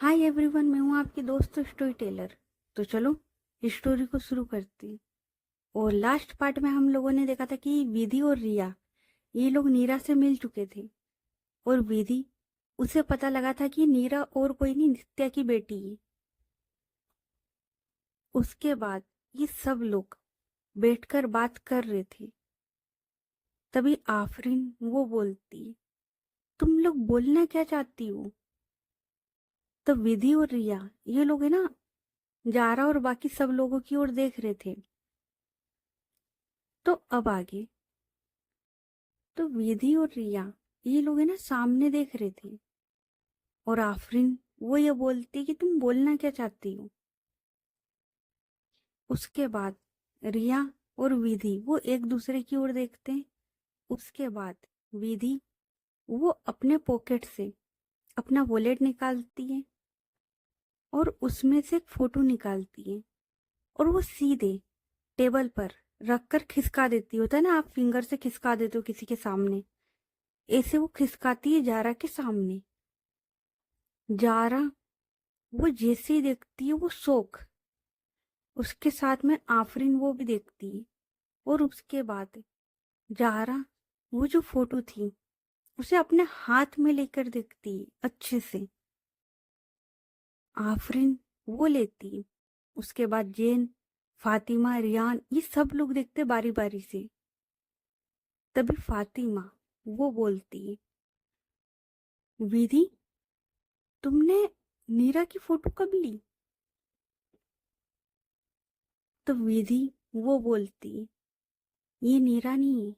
Hi everyone, मैं हूँ आपकी दोस्त स्टोरी टेलर। तो चलो स्टोरी को शुरू करती हूँ। और लास्ट पार्ट में हम लोगों ने देखा था कि विधि और रिया ये लोग नीरा से मिल चुके थे। और विधि उसे पता लगा था कि नीरा और कोई नहीं, नित्या की बेटी है। उसके बाद ये सब लोग बैठकर बात कर रहे थे। तभी आफरीन वो बोलती, तुम लोग बोलना क्या चाहती हो? तो विधि और रिया ये लोग है ना, जारा और बाकी सब लोगों की ओर देख रहे थे। तो अब आगे, तो विधि और रिया ये लोग है ना सामने देख रहे थे। और आफरीन वो ये बोलती कि तुम बोलना क्या चाहती हो। उसके बाद रिया और विधि वो एक दूसरे की ओर देखते हैं। उसके बाद विधि वो अपने पॉकेट से अपना वॉलेट निकालती है और उसमें से एक फोटो निकालती है। और वो सीधे टेबल पर रखकर खिसका देती, होता है ना आप फिंगर से खिसका देते हो किसी के सामने, ऐसे वो खिसकाती है जारा के सामने। जारा वो जैसे ही देखती है वो शौक, उसके साथ में आफरीन वो भी देखती है। और उसके बाद जारा वो जो फोटो थी उसे अपने हाथ में लेकर देखती है अच्छे से। आफरीन वो लेती है। उसके बाद जैन, फातिमा, रियान ये सब लोग देखते बारी बारी से। तभी फातिमा वो बोलती है, विधि तुमने नीरा की फोटो कब ली? तो विधि वो बोलती है, ये नीरा नहीं है।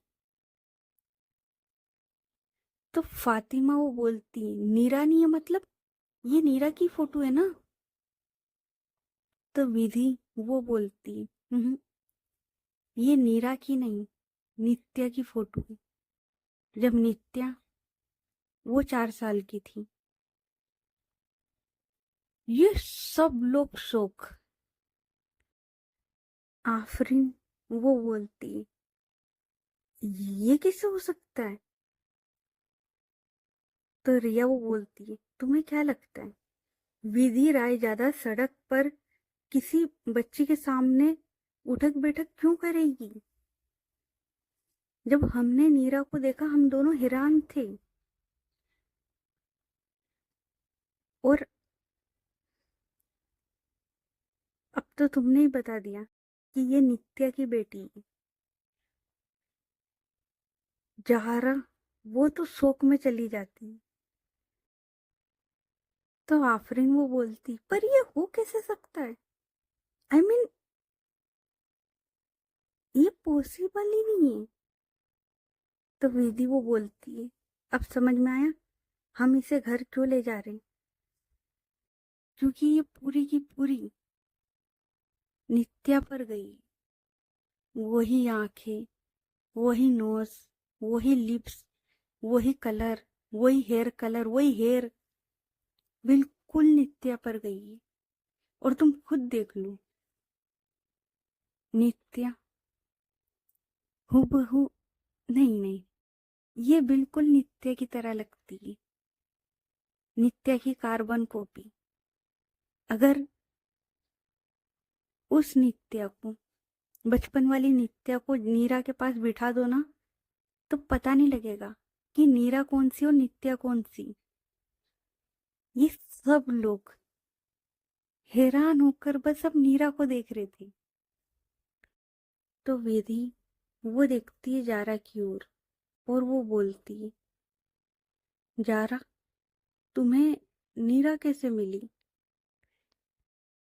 तो फातिमा वो बोलती है, नीरा नहीं है मतलब ये नीरा की फोटो है ना? तो विधि वो बोलती, ये नीरा की नहीं, नित्या की फोटो है। जब नित्या वो 4 साल की थी। ये सब लोग शौक। आफरीन वो बोलती, ये कैसे हो सकता है? तो रिया वो बोलती है, तुम्हें क्या लगता है विधि राय ज्यादा सड़क पर किसी बच्ची के सामने उठक बैठक क्यों करेगी? जब हमने नीरा को देखा हम दोनों हैरान थे। और अब तो तुमने ही बता दिया कि ये नित्या की बेटी है। जहारा वो तो शोक में चली जाती। तो आफरीन वो बोलती, पर ये हो कैसे सकता है? आई I मीन mean, ये पॉसिबल ही नहीं है। तो विधि वो बोलती है, अब समझ में आया हम इसे घर क्यों ले जा रहे हैं। क्योंकि ये पूरी की पूरी नित्या पर गई। वही आंखें, वही नोज, वही लिप्स, वही कलर, वही हेयर कलर, वही हेयर, बिल्कुल नित्या पर गई है। और तुम खुद देख लो, नित्या हूबहू, नहीं नहीं, ये बिल्कुल नित्या की तरह लगती है, नित्या की कार्बन कॉपी। अगर उस नित्या को, बचपन वाली नित्या को नीरा के पास बिठा दो ना, तो पता नहीं लगेगा कि नीरा कौन सी और नित्या कौन सी। ये सब लोग हैरान होकर बस अब नीरा को देख रहे थे। तो विधि वो देखती है जारा की ओर और वो बोलती है, जारा तुम्हें नीरा कैसे मिली?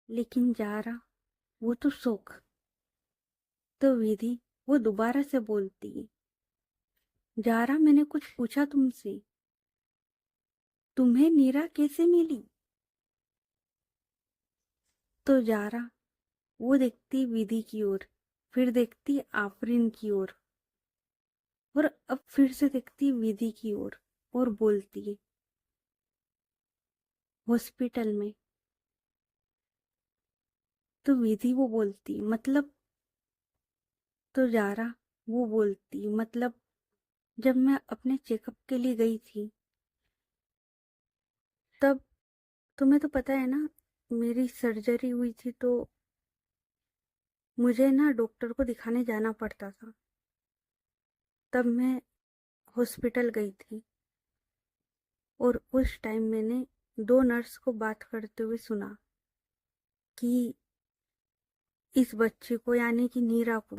लेकिन जारा वो तो शौक। तो विधि वो दोबारा से बोलती है, जारा मैंने कुछ पूछा तुमसे, तुम्हें नीरा कैसे मिली? तो जारा वो देखती विधि की ओर, फिर देखती आफरीन की ओर, और अब फिर से देखती विधि की ओर और बोलती, हॉस्पिटल में। तो विधि वो बोलती मतलब? तो जारा वो बोलती मतलब, जब मैं अपने चेकअप के लिए गई थी तब तुम्हें तो पता है ना, मेरी सर्जरी हुई थी तो मुझे ना डॉक्टर को दिखाने जाना पड़ता था। तब मैं हॉस्पिटल गई थी और उस टाइम मैंने दो नर्स को बात करते हुए सुना कि इस बच्चे को यानी कि नीरा को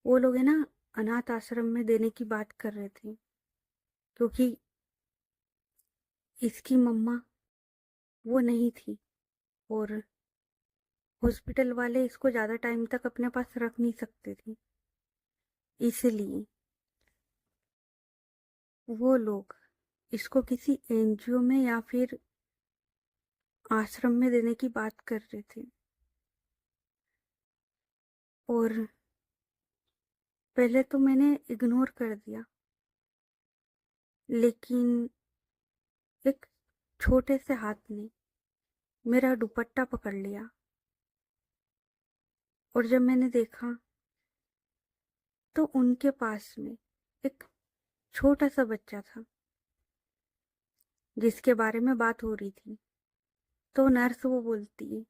वो लोग है ना अनाथ आश्रम में देने की बात कर रहे थे, क्योंकि इसकी मम्मा वो नहीं थी और हॉस्पिटल वाले इसको ज़्यादा टाइम तक अपने पास रख नहीं सकते थे। इसलिए वो लोग इसको किसी एनजीओ में या फिर आश्रम में देने की बात कर रहे थे। और पहले तो मैंने इग्नोर कर दिया, लेकिन एक छोटे से हाथ ने मेरा दुपट्टा पकड़ लिया और जब मैंने देखा तो उनके पास में एक छोटा सा बच्चा था जिसके बारे में बात हो रही थी। तो नर्स वो बोलती है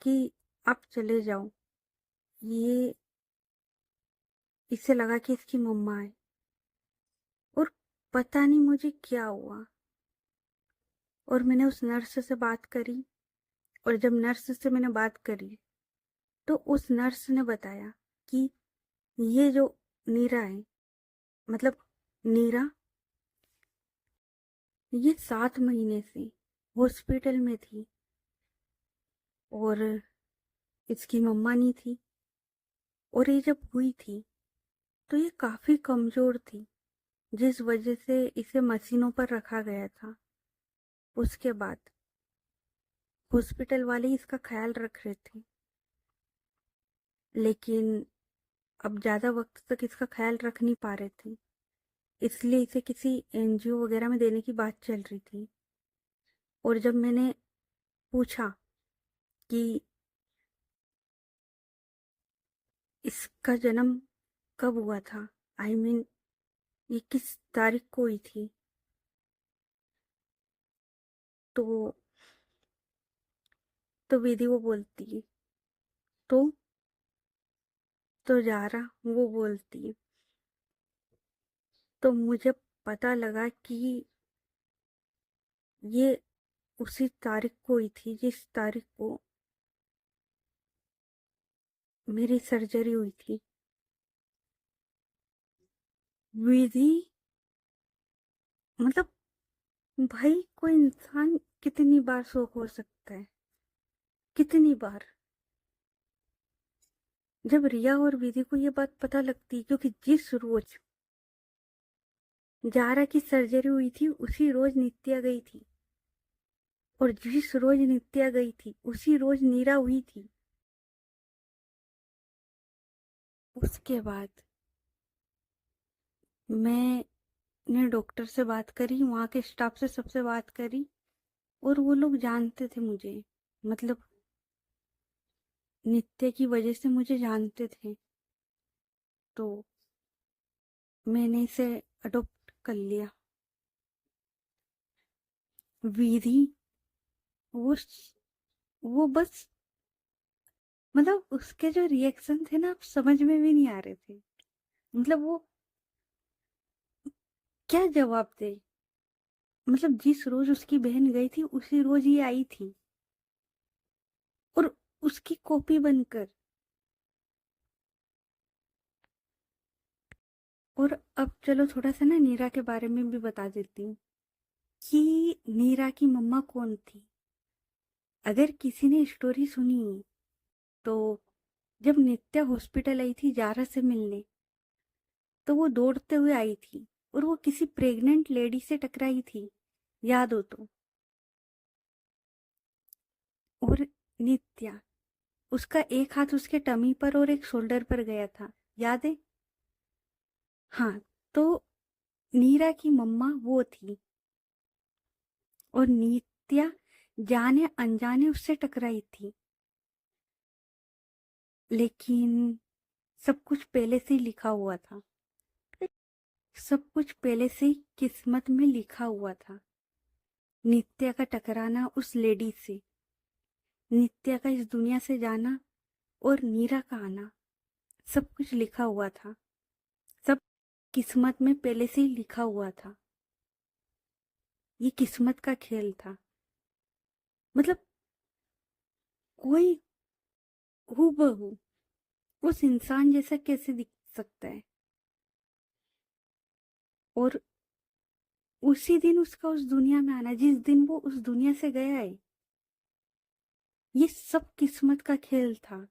कि आप चले जाओ, ये इससे लगा कि इसकी मम्मा है। और पता नहीं मुझे क्या हुआ, और मैंने उस नर्स से बात करी। और जब नर्स से मैंने बात करी तो उस नर्स ने बताया कि ये जो नीरा है, मतलब नीरा, ये 7 महीने से हॉस्पिटल में थी और इसकी मम्मा नहीं थी। और ये जब हुई थी तो ये काफी कमजोर थी, जिस वजह से इसे मशीनों पर रखा गया था। उसके बाद हॉस्पिटल वाले इसका ख्याल रख रहे थे, लेकिन अब ज्यादा वक्त तक इसका ख्याल रख नहीं पा रहे थे, इसलिए इसे किसी एनजीओ वगैरह में देने की बात चल रही थी। और जब मैंने पूछा कि इसका जन्म कब हुआ था, आई मीन ये किस तारीख को हुई थी, तो विधि वो बोलती है, तो जारा वो बोलती है, तो मुझे पता लगा कि ये उसी तारीख को हुई थी जिस तारीख को मेरी सर्जरी हुई थी। विधि, मतलब भाई कोई इंसान कितनी बार शोक हो सकता है, कितनी बार। जब रिया और विधि को ये बात पता लगती, क्योंकि जिस रोज जारा की सर्जरी हुई थी उसी रोज नित्या गई थी, और जिस रोज नित्या गई थी उसी रोज नीरा हुई थी। उसके बाद मैंने डॉक्टर से बात करी, वहां के स्टाफ से सबसे बात करी, और वो लोग जानते थे मुझे, मतलब नित्य की वजह से मुझे जानते थे। तो मैंने इसे अडॉप्ट कर लिया। विधि, वो वो बस, मतलब उसके जो रिएक्शन थे ना, समझ में भी नहीं आ रहे थे। मतलब वो क्या जवाब दे, मतलब जिस रोज उसकी बहन गई थी उसी रोज ये आई थी, और उसकी कॉपी बनकर। और अब चलो थोड़ा सा ना नीरा के बारे में भी बता देती हूँ कि नीरा की मम्मा कौन थी। अगर किसी ने स्टोरी सुनी तो जब नित्या हॉस्पिटल आई थी जारा से मिलने, तो वो दौड़ते हुए आई थी और वो किसी प्रेग्नेंट लेडी से टकराई थी, याद हो तो। और नित्या, उसका एक हाथ उसके टमी पर और एक शोल्डर पर गया था, याद है? हाँ, तो नीरा की मम्मा वो थी, और नित्या जाने अनजाने उससे टकराई थी। लेकिन सब कुछ पहले से ही लिखा हुआ था, सब कुछ पहले से ही किस्मत में लिखा हुआ था। नित्या का टकराना उस लेडी से, नित्या का इस दुनिया से जाना और नीरा का आना, सब कुछ लिखा हुआ था। सब किस्मत में पहले से ही लिखा हुआ था। ये किस्मत का खेल था। मतलब कोई हूबहू उस इंसान जैसा कैसे दिख सकता है। और उसी दिन उसका उस दुनिया में आना, जिस दिन वो उस दुनिया से गया है, ये सब किस्मत का खेल था।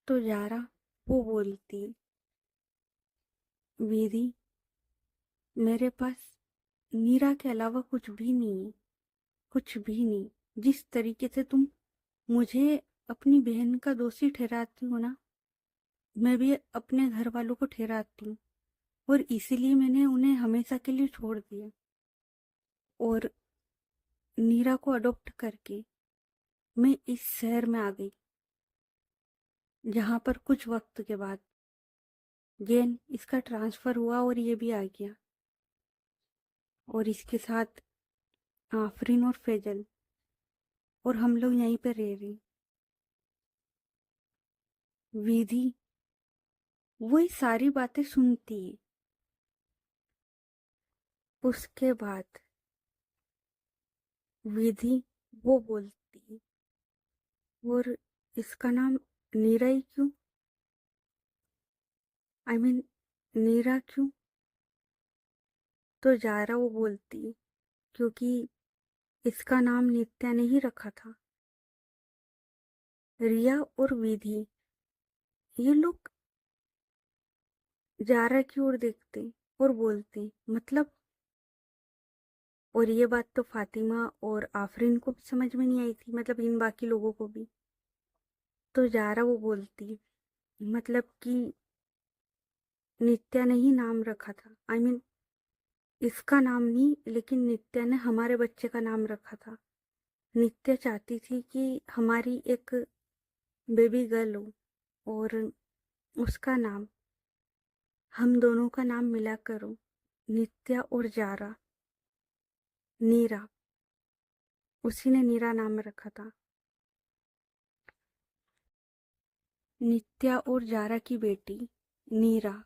तो जारा वो बोलती, वीरी, मेरे पास नीरा के अलावा कुछ भी नहीं है, कुछ भी नहीं। जिस तरीके से तुम मुझे अपनी बहन का दोषी ठहराती हो ना, मैं भी अपने घर वालों को ठहराती हूँ। और इसीलिए मैंने उन्हें हमेशा के लिए छोड़ दिया और नीरा को अडॉप्ट करके मैं इस शहर में आ गई, जहाँ पर कुछ वक्त के बाद जैन इसका ट्रांसफर हुआ और ये भी आ गया। और इसके साथ आफरीन और फैजल, और हम लोग यहीं पर रह रहे। विधि वही सारी बातें सुनती है। उसके बाद विधि वो बोलती है, और इसका नाम नीरा ही क्यों? आई मीन नीरा क्यों? तो जारा वो बोलती है, क्योंकि इसका नाम नित्या ने ही रखा था। रिया और विधि ये लोग जारा की ओर देखते और बोलते, मतलब। और ये बात तो फातिमा और आफरीन को भी समझ में नहीं आई थी, मतलब इन बाकी लोगों को भी। तो जारा वो बोलती, मतलब कि नित्या ने ही नाम रखा था। आई मीन इसका नाम नहीं, लेकिन नित्या ने हमारे बच्चे का नाम रखा था। नित्या चाहती थी कि हमारी एक बेबी गर्ल हो, और उसका नाम हम दोनों का नाम मिला करो, नित्या और जारा, नीरा। उसी ने नीरा नाम रखा था। नित्या और जारा की बेटी नीरा।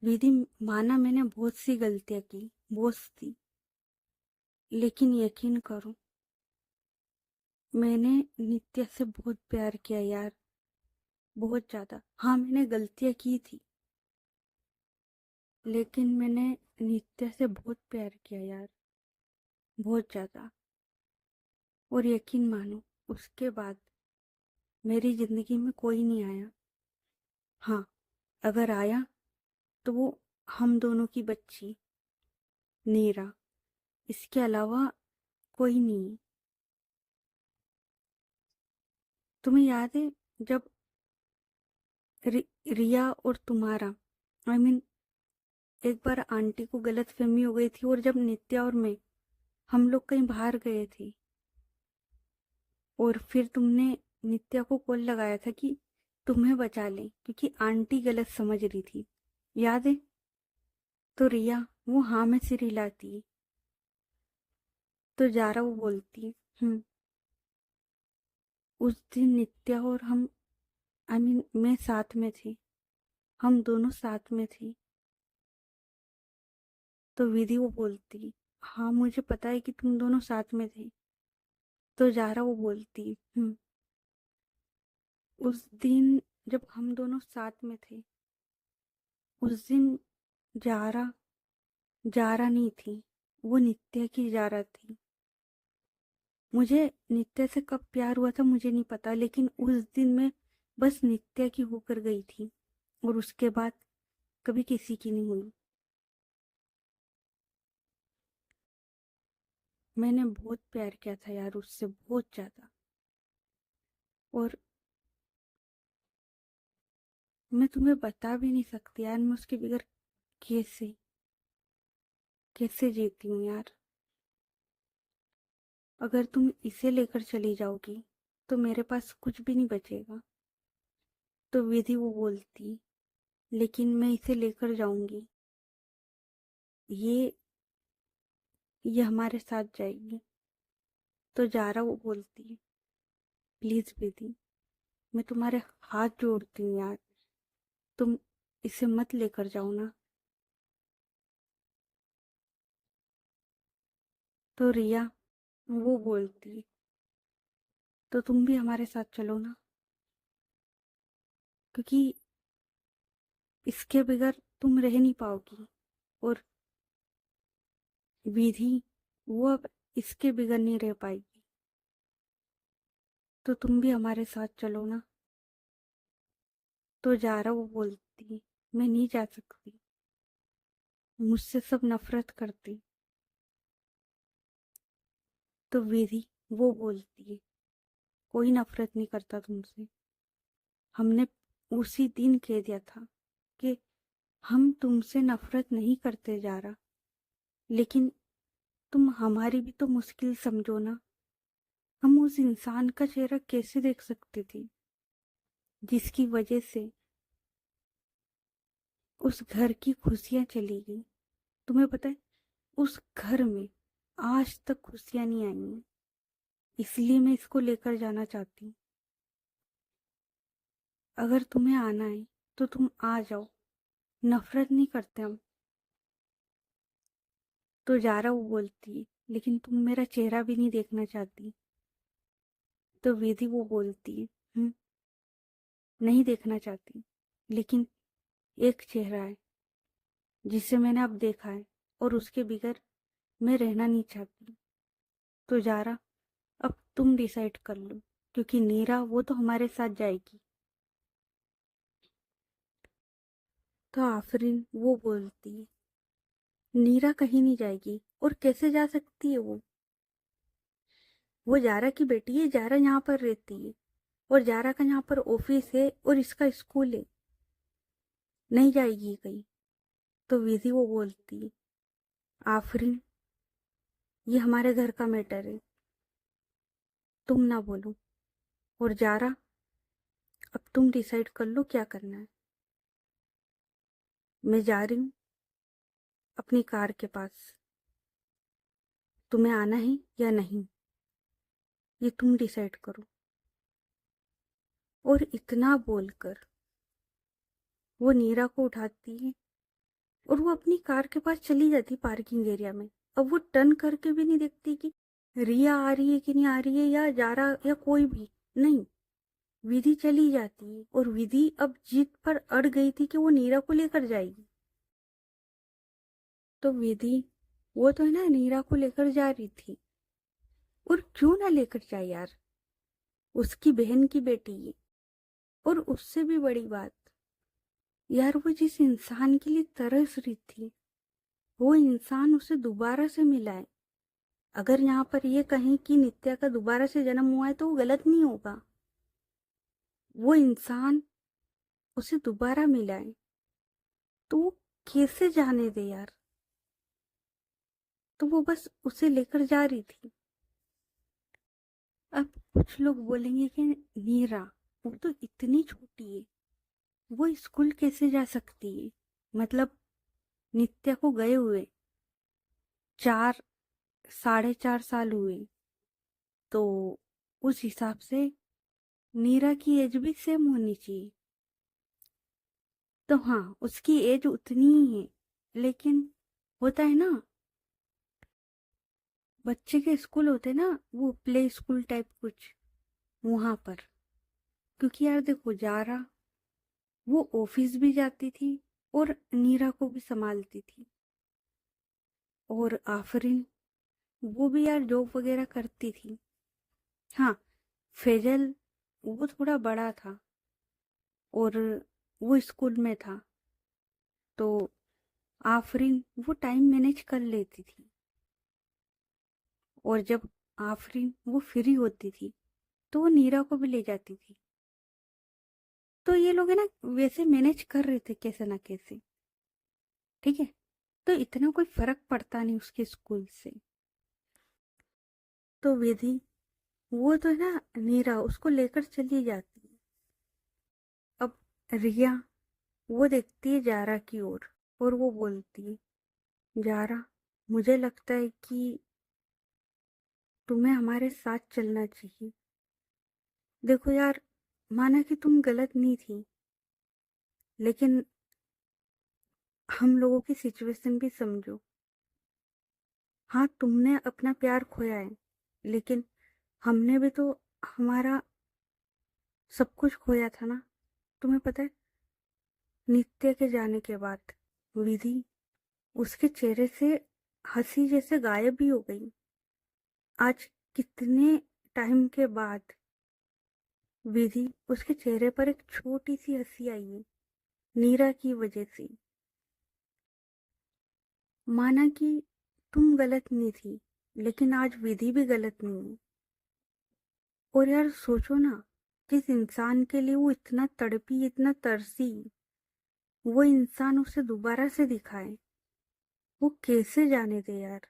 विधि, माना मैंने बहुत सी गलतियां की, बहुत सी, लेकिन यकीन करो, मैंने नित्या से बहुत प्यार किया यार, बहुत ज्यादा। हाँ, मैंने गलतियां की थी, लेकिन मैंने नित्या से बहुत प्यार किया यार, बहुत ज्यादा। और यकीन मानो, उसके बाद मेरी जिंदगी में कोई नहीं आया। हाँ, अगर आया तो वो हम दोनों की बच्ची नीरा, इसके अलावा कोई नहीं। तुम्हें याद है जब रिया और तुम्हारा, आई मीन एक बार आंटी को गलत फहमी हो गई थी, और जब नित्या और मैं हम लोग कहीं बाहर गए थे, और फिर तुमने नित्या को कॉल लगाया था कि तुम्हें बचा ले, क्योंकि आंटी गलत समझ रही थी, याद है? तो रिया वो हाँ में सिर हिलाती है। तो जारा वो बोलती है, उस दिन नित्या और हम, आई मीन मैं साथ में थी, हम दोनों साथ में थे। तो विधि वो बोलती, हाँ मुझे पता है कि तुम दोनों साथ में थे। तो जारा वो बोलती, उस दिन जब हम दोनों साथ में थे, उस दिन जारा जारा नहीं थी, वो नित्या की जारा थी। मुझे नित्या से कब प्यार हुआ था मुझे नहीं पता, लेकिन उस दिन मैं बस नित्या की होकर गई थी, और उसके बाद कभी किसी की नहीं हुई। मैंने बहुत प्यार किया था यार उससे, बहुत ज्यादा। और मैं तुम्हें बता भी नहीं सकती यार, मैं उसके बगैर कैसे कैसे जीती हूँ यार। अगर तुम इसे लेकर चली जाओगी तो मेरे पास कुछ भी नहीं बचेगा। तो विधि वो बोलती, लेकिन मैं इसे लेकर जाऊंगी, ये हमारे साथ जाएगी। तो जारा वो बोलती है, प्लीज विधि, मैं तुम्हारे हाथ जोड़ती हूँ यार, तुम इसे मत लेकर जाओ ना। तो रिया वो बोलती है, तो तुम भी हमारे साथ चलो ना, क्योंकि इसके बगैर तुम रह नहीं पाओगी। और विधि वो अब इसके बगैर नहीं रह पाएगी। तो तुम भी हमारे साथ चलो ना। तो जारा वो बोलती, मैं नहीं जा सकती, मुझसे सब नफरत करती। तो विधि वो बोलती है, कोई नफरत नहीं करता तुमसे। हमने उसी दिन कह दिया था कि हम तुमसे नफरत नहीं करते जा रहा, लेकिन तुम हमारी भी तो मुश्किल समझो ना। हम उस इंसान का चेहरा कैसे देख सकते थे जिसकी वजह से उस घर की खुशियां चली गई। तुम्हें पता है, उस घर में आज तक खुशियां नहीं आई हैं। इसलिए मैं इसको लेकर जाना चाहती हूँ। अगर तुम्हें आना है तो तुम आ जाओ, नफरत नहीं करते हम। तो जारा वो बोलती है, लेकिन तुम मेरा चेहरा भी नहीं देखना चाहती। तो विधि वो बोलती है, नहीं देखना चाहती, लेकिन एक चेहरा है जिसे मैंने अब देखा है, और उसके बगैर मैं रहना नहीं चाहती। तो जारा, अब तुम डिसाइड कर लो, क्योंकि नीरा वो तो हमारे साथ जाएगी। तो आफरीन वो बोलती है, नीरा कहीं नहीं जाएगी, और कैसे जा सकती है वो जारा की बेटी है, जारा यहाँ पर रहती है, और जारा का यहाँ पर ऑफिस है और इसका स्कूल है, नहीं जाएगी कहीं। तो विधि वो बोलती है, आफरीन ये हमारे घर का मैटर है, तुम ना बोलो। और जारा, अब तुम डिसाइड कर लो क्या करना है। मैं जा रही हूँ अपनी कार के पास, तुम्हें आना है या नहीं, ये तुम डिसाइड करो। और इतना बोलकर वो नीरा को उठाती है और वो अपनी कार के पास चली जाती पार्किंग एरिया में। अब वो टर्न करके भी नहीं देखती कि रिया आ रही है कि नहीं आ रही है, या जारा या कोई भी नहीं। विधि चली जाती है, और विधि अब जिद पर अड़ गई थी कि वो नीरा को लेकर जाएगी। तो विधि वो तो है ना, नीरा को लेकर जा रही थी, और क्यों ना लेकर जाए यार, उसकी बहन की बेटी है। और उससे भी बड़ी बात यार, वो जिस इंसान के लिए तरस रही थी, वो इंसान उसे दोबारा से मिला है। अगर यहाँ पर ये कहें कि नित्या का दोबारा से जन्म हुआ है तो वो गलत नहीं होगा। वो इंसान उसे दोबारा मिला है, तो वो कैसे जाने दे यार। तो वो बस उसे लेकर जा रही थी। अब कुछ लोग बोलेंगे कि नीरा वो तो इतनी छोटी है, वो स्कूल कैसे जा सकती है। मतलब नित्या को गए हुए 4 साढ़े 4 साल हुए, तो उस हिसाब से नीरा की एज भी सेम होनी चाहिए। तो हाँ, उसकी एज उतनी ही है, लेकिन होता है ना, बच्चे के स्कूल होते ना, वो प्ले स्कूल टाइप कुछ, वहां पर। क्योंकि यार देखो, जारा वो ऑफिस भी जाती थी और नीरा को भी संभालती थी, और आफरीन वो भी यार जॉब वगैरह करती थी। हाँ, फैजल वो थोड़ा बड़ा था और वो स्कूल में था, तो आफरीन वो टाइम मैनेज कर लेती थी। और जब आफरीन वो फ्री होती थी तो वो नीरा को भी ले जाती थी। तो ये लोग है ना, वैसे मैनेज कर रहे थे कैसे ना कैसे। ठीक है, तो इतना कोई फर्क पड़ता नहीं उसके स्कूल से। तो विधि वो तो है ना, नीरा उसको लेकर चली जाती है। अब रिया वो देखती है जारा की ओर, और वो बोलती है, जारा, मुझे लगता है कि तुम्हें हमारे साथ चलना चाहिए। देखो यार, माना कि तुम गलत नहीं थी, लेकिन हम लोगों की सिचुएशन भी समझो। हाँ, तुमने अपना प्यार खोया है, लेकिन हमने भी तो हमारा सब कुछ खोया था ना। तुम्हें पता है, नित्य के जाने के बाद विधि, उसके चेहरे से हंसी जैसे गायब भी हो गई। आज कितने टाइम के बाद विधि, उसके चेहरे पर एक छोटी सी हंसी आई है, नीरा की वजह से। माना कि तुम गलत नहीं थी, लेकिन आज विधि भी गलत नहीं है। और यार सोचो ना, जिस इंसान के लिए वो इतना तड़पी, इतना तरसी, वो इंसान उसे दोबारा से दिखाए, वो कैसे जाने दे यार।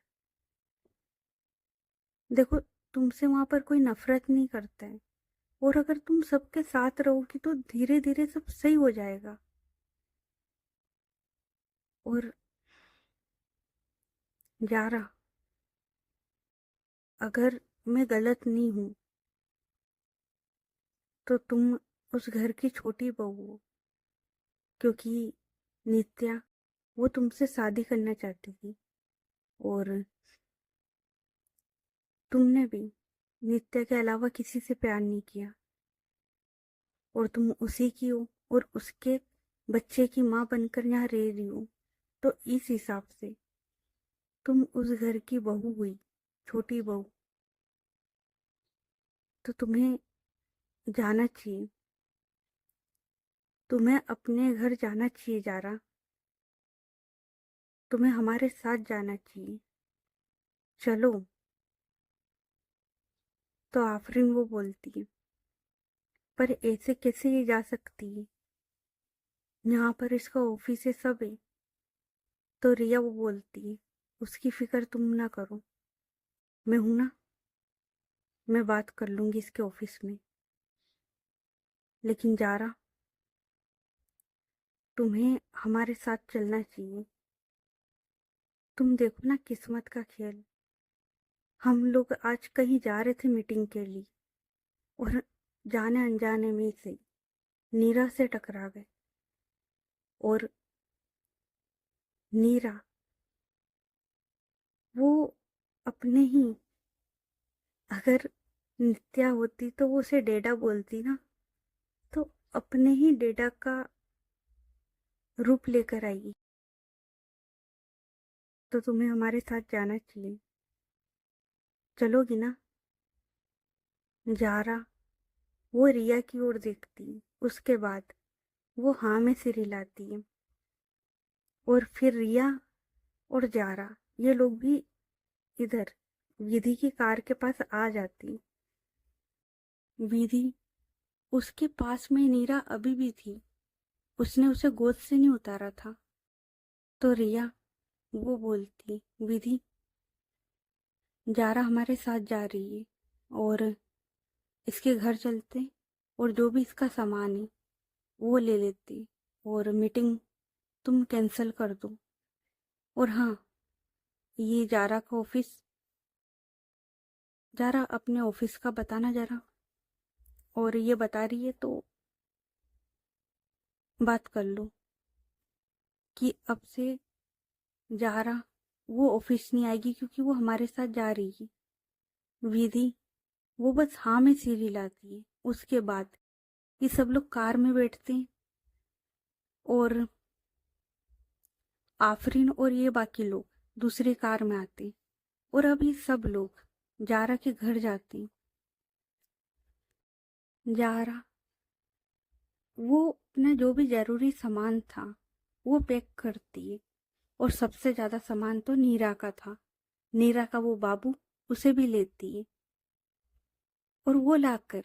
देखो, तुमसे वहां पर कोई नफरत नहीं करता है, और अगर तुम सबके साथ रहोगी तो धीरे धीरे सब सही हो जाएगा। और यारा, अगर मैं गलत नहीं हूं तो तुम उस घर की छोटी बहू हो, क्योंकि नित्या, वो तुमसे शादी करना चाहती थी, और तुमने भी नित्या के अलावा किसी से प्यार नहीं किया, और तुम उसी की हो, और उसके बच्चे की माँ बनकर यहाँ रह रही हो। तो इस हिसाब से तुम उस घर की बहू हुई, छोटी बहू। तो तुम्हें जाना चाहिए, तुम्हें अपने घर जाना चाहिए जारा, तुम्हें हमारे साथ जाना चाहिए। चलो। तो आफरीन वो बोलती है, पर ऐसे कैसे ये जा सकती है, यहाँ पर इसका ऑफिस है, सब है। तो रिया वो बोलती है, उसकी फिक्र तुम ना करो, मैं हूं ना, मैं बात कर लूंगी इसके ऑफिस में। लेकिन जारा, तुम्हें हमारे साथ चलना चाहिए। तुम देखो ना, किस्मत का खेल। हम लोग आज कहीं जा रहे थे मीटिंग के लिए, और जाने अनजाने में से नीरा से टकरा गए। और नीरा, वो अपने ही, अगर नित्या होती तो वो उसे डेडा बोलती ना, तो अपने ही डेडा का रूप लेकर आएगी। तो तुम्हें हमारे साथ जाना चाहिए, चलोगी ना। जारा, वो रिया की ओर देखती है, उसके बाद वो हाँ में सिर हिलाती है। और फिर रिया और जारा, ये लोग भी इधर विधि की कार के पास आ जाती। विधि, उसके पास में नीरा अभी भी थी, उसने उसे गोद से नहीं उतारा था। तो रिया वो बोलती, विधि, जारा हमारे साथ जा रही है, और इसके घर चलते, और जो भी इसका सामान है वो ले लेती, और मीटिंग तुम कैंसिल कर दो। और हाँ, ये जारा का ऑफिस, जारा अपने ऑफिस का बताना जरा, और ये बता रही है तो बात कर लो कि अब से जारा वो ऑफिस नहीं आएगी, क्योंकि वो हमारे साथ जा रही है। विधि, वो बस हाँ में सिर हिलाती है। उसके बाद ये सब लोग कार में बैठते हैं, और आफरीन और ये बाकी लोग दूसरी कार में आते हैं, और अब ये सब लोग जारा के घर जाते हैं। जारा, वो अपना जो भी जरूरी सामान था वो पैक करती है, और सबसे ज्यादा सामान तो नीरा का था। नीरा का वो बाबू, उसे भी लेती है, और वो लाकर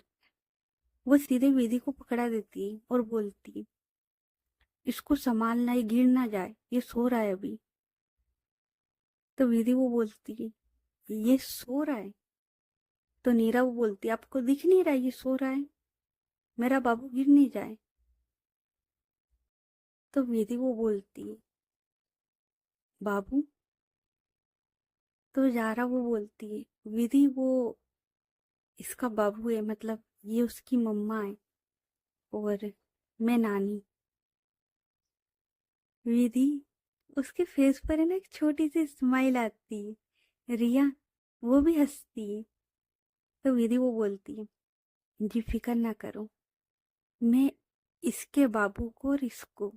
वो सीधे विधि को पकड़ा देती है, और बोलती है, इसको संभालना, ये गिर ना जाए, ये सो रहा है अभी। तो विधि वो बोलती है, ये सो रहा है? तो नीरा वो बोलती है, आपको दिख नहीं रहा ये सो रहा है, मेरा बाबू गिर नहीं जाए। तो विधि वो बोलती है, बाबू, तो जारा वो बोलती है, विधि वो इसका बाबू है, मतलब ये उसकी मम्मा है और मैं नानी। विधि, उसके फेस पर है ना एक छोटी सी स्माइल आती है। रिया वो भी हंसती है। तो विधि वो बोलती है, जी फिक्र ना करो, मैं इसके बाबू को और इसको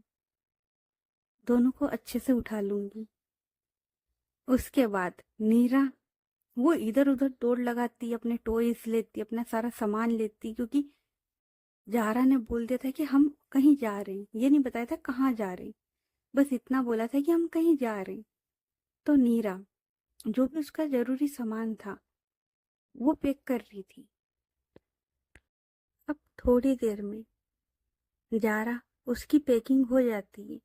दोनों को अच्छे से उठा लूंगी। उसके बाद नीरा वो इधर उधर दौड़ लगाती, अपने टॉयज लेती, अपना सारा सामान लेती, क्योंकि जारा ने बोल दिया था कि हम कहीं जा रहे हैं, ये नहीं बताया था कहाँ जा रहे हैं, बस इतना बोला था कि हम कहीं जा रहे हैं। तो नीरा जो भी उसका जरूरी सामान था वो पैक कर रही थी। अब थोड़ी देर में जारा उसकी पैकिंग हो जाती है।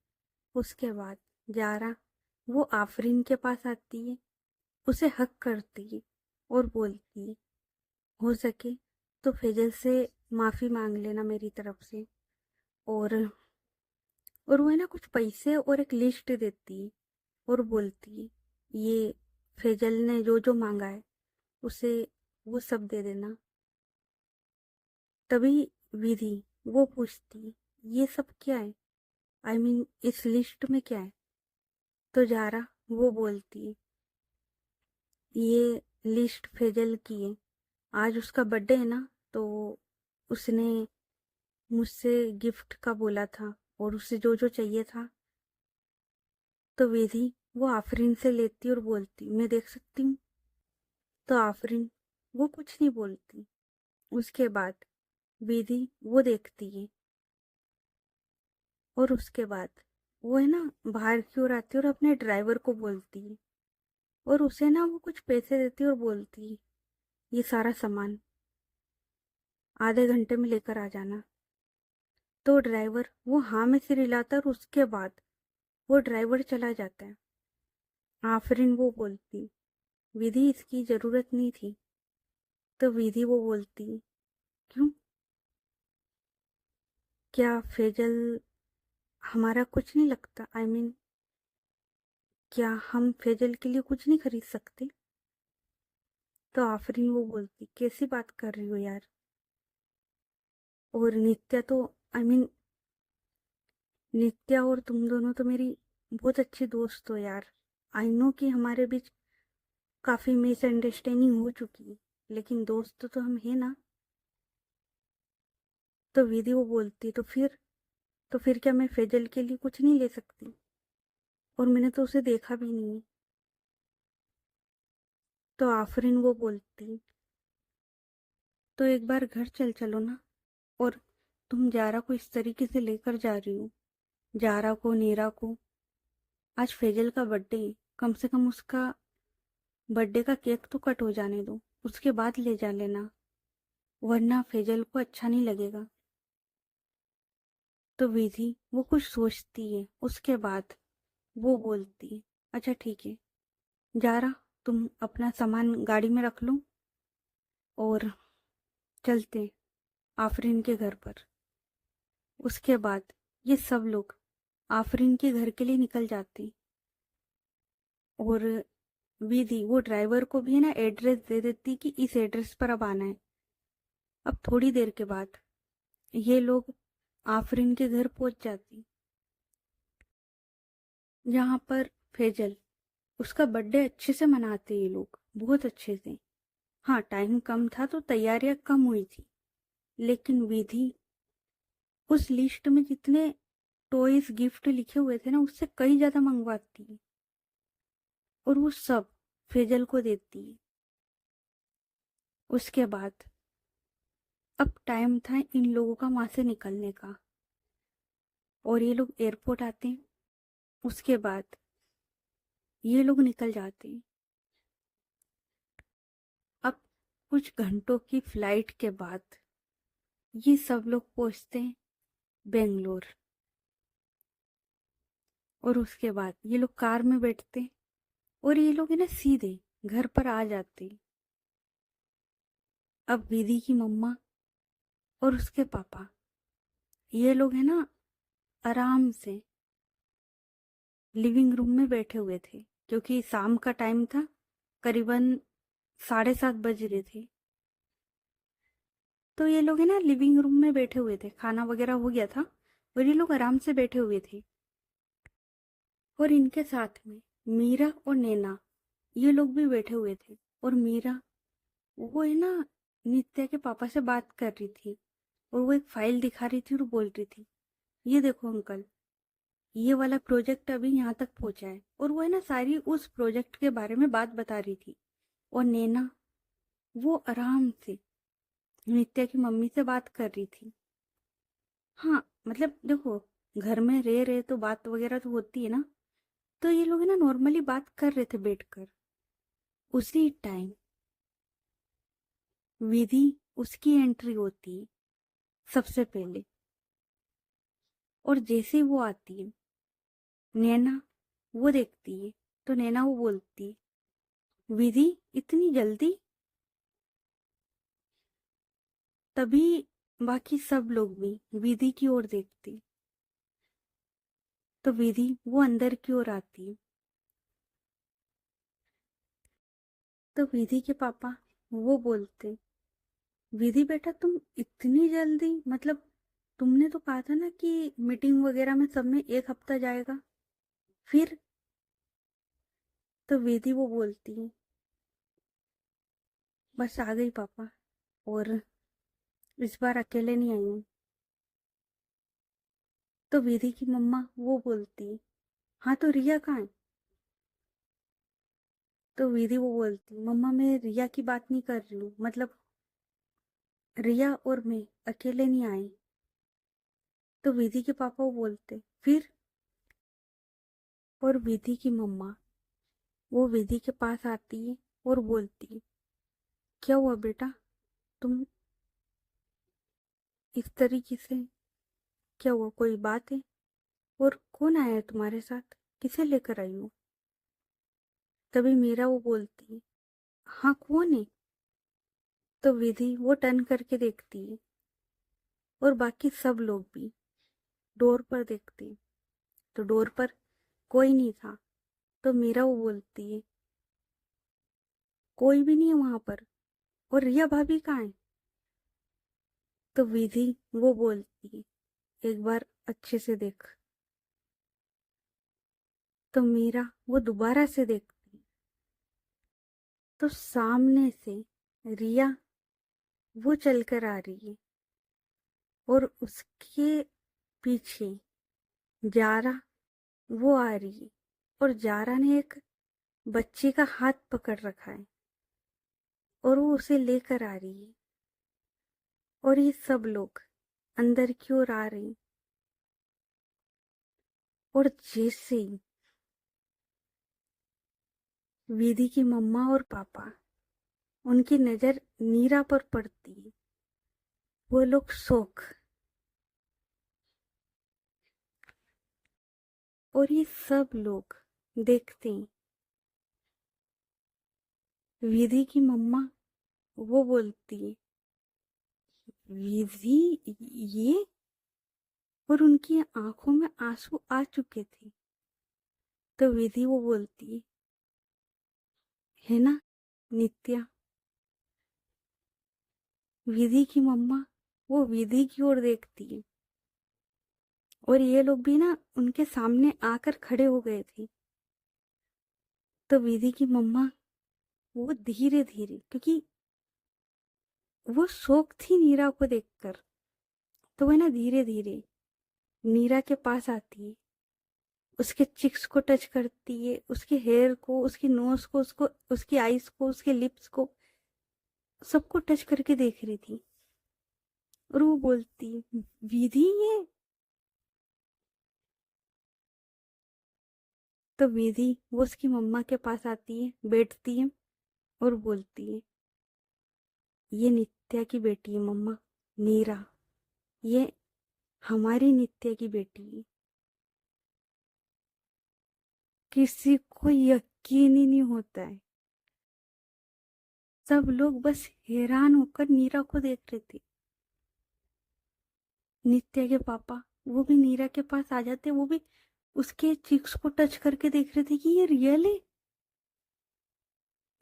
उसके बाद जारा वो आफरीन के पास आती है, उसे हक करती है और बोलती है, हो सके तो फैजल से माफ़ी मांग लेना मेरी तरफ से। और वो है ना कुछ पैसे और एक लिस्ट देती है और बोलती है, ये फैजल ने जो जो मांगा है उसे वो सब दे देना। तभी विधि वो पूछती है, ये सब क्या है, आई मीन इस लिस्ट में क्या है। तो जारा वो बोलती है, ये लिस्ट फैजल की है, आज उसका बर्थडे है ना, तो उसने मुझसे गिफ्ट का बोला था और उसे जो जो चाहिए था। तो विधि वो आफरीन से लेती और बोलती, मैं देख सकती हूँ। तो आफरीन वो कुछ नहीं बोलती। उसके बाद विधि वो देखती है और उसके बाद वो है ना बाहर की ओर आती है और अपने ड्राइवर को बोलती है और उसे ना वो कुछ पैसे देती है और बोलती है, ये सारा सामान आधे घंटे में लेकर आ जाना। तो ड्राइवर वो हाँ में सिर हिलाता है और उसके बाद वो ड्राइवर चला जाता है। आफरीन वो बोलती, विधि इसकी जरूरत नहीं थी। तो विधि वो बोलती, क्यों, क्या फैजल हमारा कुछ नहीं लगता, आई मीन क्या हम फैजल के लिए कुछ नहीं खरीद सकते। तो आफरीन वो बोलती, कैसी बात कर रही हो यार, और नित्या तो, आई मीन नित्या और तुम दोनों तो मेरी बहुत अच्छी दोस्त हो यार। आई नो कि हमारे बीच काफी मिसअंडरस्टैंडिंग हो चुकी है, लेकिन दोस्त तो हम है ना। तो विधि वो बोलती, तो फिर क्या मैं फैजल के लिए कुछ नहीं ले सकती, और मैंने तो उसे देखा भी नहीं है। तो आफरीन वो बोलती, तो एक बार घर चल चलो ना। और तुम जारा को इस तरीके से लेकर जा रही हो, जारा को, नीरा को, आज फैजल का बर्थडे है, कम से कम उसका बर्थडे का केक तो कट हो जाने दो, उसके बाद ले जा लेना, वरना फैजल को अच्छा नहीं लगेगा। तो विधि वो कुछ सोचती है, उसके बाद वो बोलती है, अच्छा ठीक है जारा, तुम अपना सामान गाड़ी में रख लो और चलते आफरीन के घर पर। उसके बाद ये सब लोग आफरीन के घर के लिए निकल जाते और विधि वो ड्राइवर को भी है ना एड्रेस दे देती कि इस एड्रेस पर अब आना है। अब थोड़ी देर के बाद ये लोग आफरीन के घर पहुंच जाती, जहाँ पर फैजल उसका बर्थडे अच्छे से मनाते ये लोग, बहुत अच्छे से। हाँ, टाइम कम था तो तैयारियां कम हुई थी, लेकिन विधि उस लिस्ट में जितने टॉयज गिफ्ट लिखे हुए थे ना उससे कहीं ज्यादा मंगवाती है और वो सब फैजल को देती है। उसके बाद अब टाइम था इन लोगों का वहां से निकलने का और ये लोग एयरपोर्ट आते हैं। उसके बाद ये लोग निकल जाते हैं। अब कुछ घंटों की फ्लाइट के बाद ये सब लोग पहुंचते हैं बेंगलोर। और उसके बाद ये लोग कार में बैठते हैं और ये लोग है ना सीधे घर पर आ जाते हैं। अब विधि की मम्मा और उसके पापा ये लोग है ना आराम से लिविंग रूम में बैठे हुए थे, क्योंकि शाम का टाइम था करीबन 7:30 बज रहे थे। तो ये लोग है ना लिविंग रूम में बैठे हुए थे, खाना वगैरह हो गया था और ये लोग आराम से बैठे हुए थे। और इनके साथ में मीरा और नैना ये लोग भी बैठे हुए थे। और मीरा वो है ना नित्या के पापा से बात कर रही थी और वो एक फाइल दिखा रही थी और बोल रही थी, ये देखो अंकल, ये वाला प्रोजेक्ट अभी यहाँ तक पहुंचा है। और वो है ना सारी उस प्रोजेक्ट के बारे में बात बता रही थी। और नैना वो आराम से नित्या की मम्मी से बात कर रही थी। हाँ मतलब देखो, घर में रह रहे तो बात वगैरह तो होती है ना। तो ये लोग है ना नॉर्मली बात कर रहे थे बैठकर। उसी टाइम विधि उसकी एंट्री होती है सबसे पहले। और जैसे ही वो आती है नैना वो देखती है। तो नैना वो बोलती है, विधि इतनी जल्दी। तभी बाकी सब लोग भी विधि की ओर देखते। तो विधि वो अंदर की ओर आती है। तो विधि के पापा वो बोलते, विधि बेटा तुम इतनी जल्दी, मतलब तुमने तो कहा था ना कि मीटिंग वगैरह में सब में 1 हफ्ता जाएगा। फिर तो विधि वो बोलती है, बस आ गई पापा, और इस बार अकेले नहीं आई हूँ। तो विधि की मम्मा वो बोलती है, हाँ तो रिया कहाँ है। तो विधि वो बोलती, मम्मा मैं रिया की बात नहीं कर रही हूँ, मतलब रिया और मैं अकेले नहीं आए। तो विधि के पापा वो बोलते फिर। और विधि की मम्मा वो विधि के पास आती है और बोलती, क्या हुआ बेटा, तुम इस तरीके से, क्या हुआ, कोई बात है। और कौन आया है तुम्हारे साथ, किसे लेकर आई हो। तभी मीरा वो बोलती है, हाँ कौन है। तो विधि वो टर्न करके देखती है और बाकी सब लोग भी डोर पर देखते हैं। तो डोर पर कोई नहीं था। तो मीरा वो बोलती है, कोई भी नहीं है वहां पर, और रिया भाभी कहाँ है। तो विधि वो बोलती है, एक बार अच्छे से देख। तो मीरा वो दोबारा से देखती है। तो सामने से रिया वो चलकर आ रही है और उसके पीछे जारा वो आ रही है। और जारा ने एक बच्चे का हाथ पकड़ रखा है और वो उसे लेकर आ रही है। और ये सब लोग अंदर की ओर आ रहे हैं। और जैसे ही विधि की मम्मा और पापा उनकी नजर नीरा पर पड़ती है, वो लोग शौक। और ये सब लोग देखते हैं। विधि की मम्मा वो बोलती है, विधि ये। और उनकी आंखों में आंसू आ चुके थे। तो विधि वो बोलती है ना नित्या। विधि की मम्मा वो विधि की ओर देखती है। और ये लोग भी ना उनके सामने आकर खड़े हो गए थे। तो विधि की मम्मा वो धीरे धीरे, क्योंकि वो शौक थी नीरा को देखकर, तो वह ना धीरे धीरे नीरा के पास आती है, उसके चिक्स को टच करती है, उसके हेयर को, उसकी नोज को, उसको, उसकी आईज को, उसके लिप्स को, सबको टच करके देख रही थी। और वो बोलती, विधि ये। तो विधि वो उसकी मम्मा के पास आती है, बैठती है और बोलती है, ये नित्या की बेटी है मम्मा, नीरा। ये हमारी नित्या की बेटी है। किसी को यकीन ही नहीं होता है। सब लोग बस हैरान होकर नीरा को देख रहे थे। नित्या के पापा वो भी नीरा के पास आ जाते, वो भी उसके चिक्स को टच करके देख रहे थे कि ये रियल है।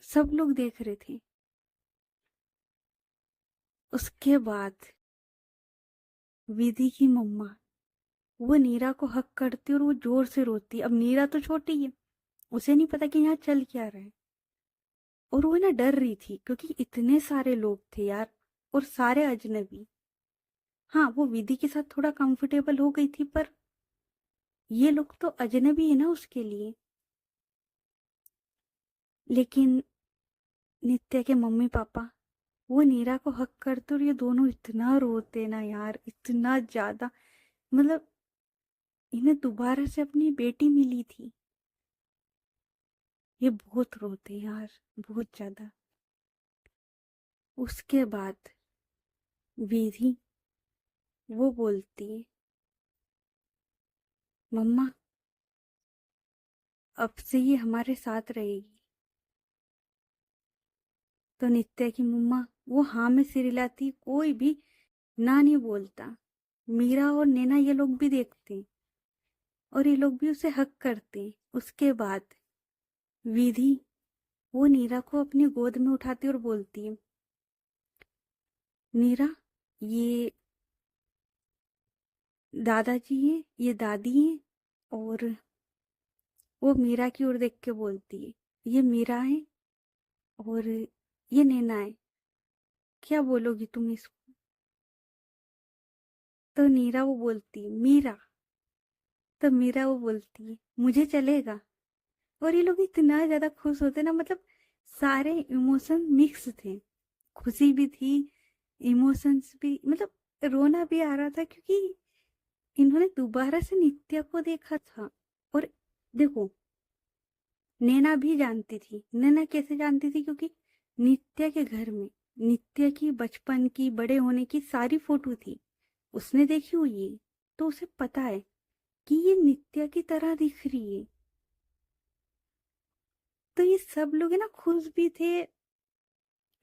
सब लोग देख रहे थे। उसके बाद विधि की मम्मा वो नीरा को हक करती और वो जोर से रोती। अब नीरा तो छोटी है, उसे नहीं पता कि यहाँ चल क्या रहा है, और वो ना डर रही थी क्योंकि इतने सारे लोग थे यार, और सारे अजनबी। हाँ, वो विधि के साथ थोड़ा कंफर्टेबल हो गई थी, पर ये लोग तो अजनबी है ना उसके लिए। लेकिन नित्या के मम्मी पापा वो नीरा को हक करते और ये दोनों इतना रोते ना यार, इतना ज्यादा। मतलब इन्हें दोबारा से अपनी बेटी मिली थी। ये बहुत रोते यार, बहुत ज्यादा। उसके बाद विधि वो बोलती है, मम्मा अब से ये हमारे साथ रहेगी। तो नित्या की मम्मा वो हाँ में सिर हिलाती, कोई भी ना नहीं बोलता। मीरा और नैना ये लोग भी देखते और ये लोग भी उसे हक करते। उसके बाद विधि वो नीरा को अपनी गोद में उठाती और बोलती है, नीरा ये दादाजी है, ये दादी है। और वो मीरा की ओर देख के बोलती है, ये मीरा है और ये नैना है। क्या बोलोगी तुम इसको? तो नीरा वो बोलती है मीरा। तो मीरा वो बोलती है मुझे चलेगा। और ये लोग इतना ज्यादा खुश होते ना, मतलब सारे इमोशन मिक्स थे। खुशी भी थी, इमोशंस भी, मतलब रोना भी आ रहा था क्योंकि इन्होंने दोबारा से नित्या को देखा था। और देखो, नैना भी जानती थी। नैना कैसे जानती थी? क्योंकि नित्या के घर में नित्या की बचपन की, बड़े होने की सारी फोटो थी, उसने देखी हुई है। तो उसे पता है कि ये नित्या की तरह दिख रही है। तो ये सब लोग है ना, खुश भी थे,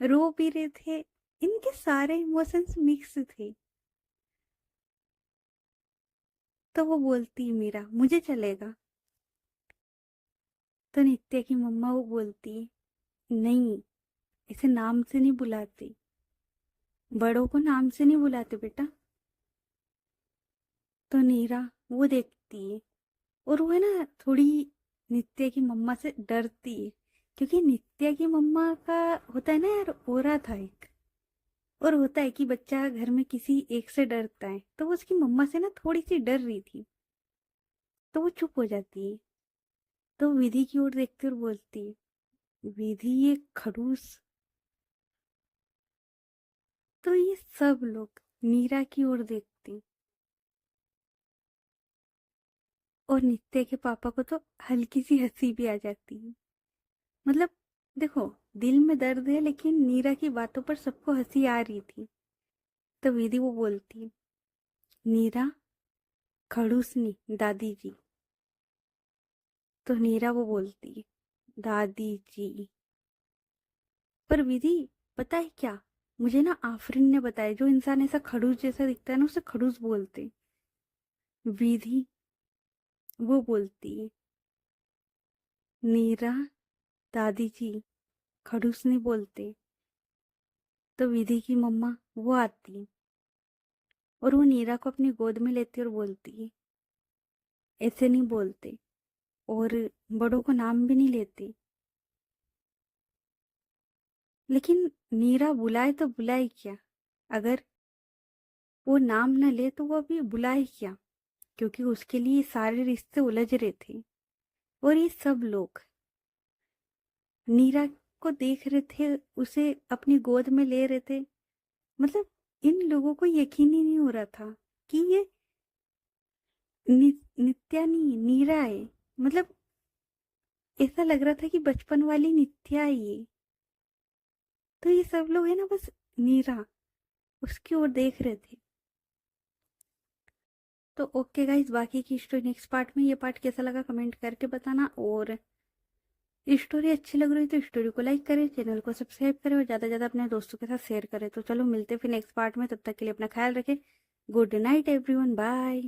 रो भी रहे थे। इनके सारे इमोशंस मिक्स थे। तो वो बोलती मीरा मुझे चलेगा। तो नित्या की मम्मा वो बोलती नहीं, इसे नाम से नहीं बुलाते, बड़ों को नाम से नहीं बुलाते बेटा। तो नीरा वो देखती है और वो है ना थोड़ी नित्या की मम्मा से डरती है, क्योंकि नित्या की मम्मा का होता है ना यार, ओरा था एक। और होता है कि बच्चा घर में किसी एक से डरता है, तो वो उसकी मम्मा से ना थोड़ी सी डर रही थी। तो वो चुप हो जाती है। तो विधि की ओर देखती और बोलती है विधि ये खड़ूस। तो ये सब लोग नीरा की ओर देखते, और नित्या के पापा को तो हल्की सी हंसी भी आ जाती है। मतलब देखो, दिल में दर्द है, लेकिन नीरा की बातों पर सबको हंसी आ रही थी। तो विधि वो बोलती है नीरा खड़ूस नहीं, दादी जी। तो नीरा वो बोलती है दादी जी। पर विधि, पता है क्या, मुझे ना आफरीन ने बताया, जो इंसान ऐसा खड़ूस जैसा दिखता है ना उसे खड़ूस बोलते। विधि वो बोलती है नीरा दादी जी खड़ूस नहीं बोलते। तो विधि की मम्मा वो आती और वो नीरा को अपनी गोद में लेती और बोलती ऐसे नहीं बोलते, और बड़ों को नाम भी नहीं लेते। लेकिन नीरा बुलाए तो बुलाए क्या? अगर वो नाम न ले तो वो अभी बुलाए क्या? क्योंकि उसके लिए सारे रिश्ते उलझ रहे थे। और ये सब लोग नीरा को देख रहे थे, उसे अपनी गोद में ले रहे थे। मतलब इन लोगों को यकीन ही नहीं हो रहा था कि ये नित्या नहीं, नीरा है। मतलब ऐसा लग रहा था कि बचपन वाली नित्या है ये। तो ये सब लोग है ना, बस नीरा उसकी ओर देख रहे थे। तो ओके गाइस, बाकी की स्टोरी नेक्स्ट पार्ट में। ये पार्ट कैसा लगा कमेंट करके बताना, और स्टोरी अच्छी लग रही तो स्टोरी को लाइक करें, चैनल को सब्सक्राइब करें और ज़्यादा से ज़्यादा अपने दोस्तों के साथ शेयर करें। तो चलो मिलते हैं फिर नेक्स्ट पार्ट में, तब तक के लिए अपना ख्याल रखें। Good night everyone, bye.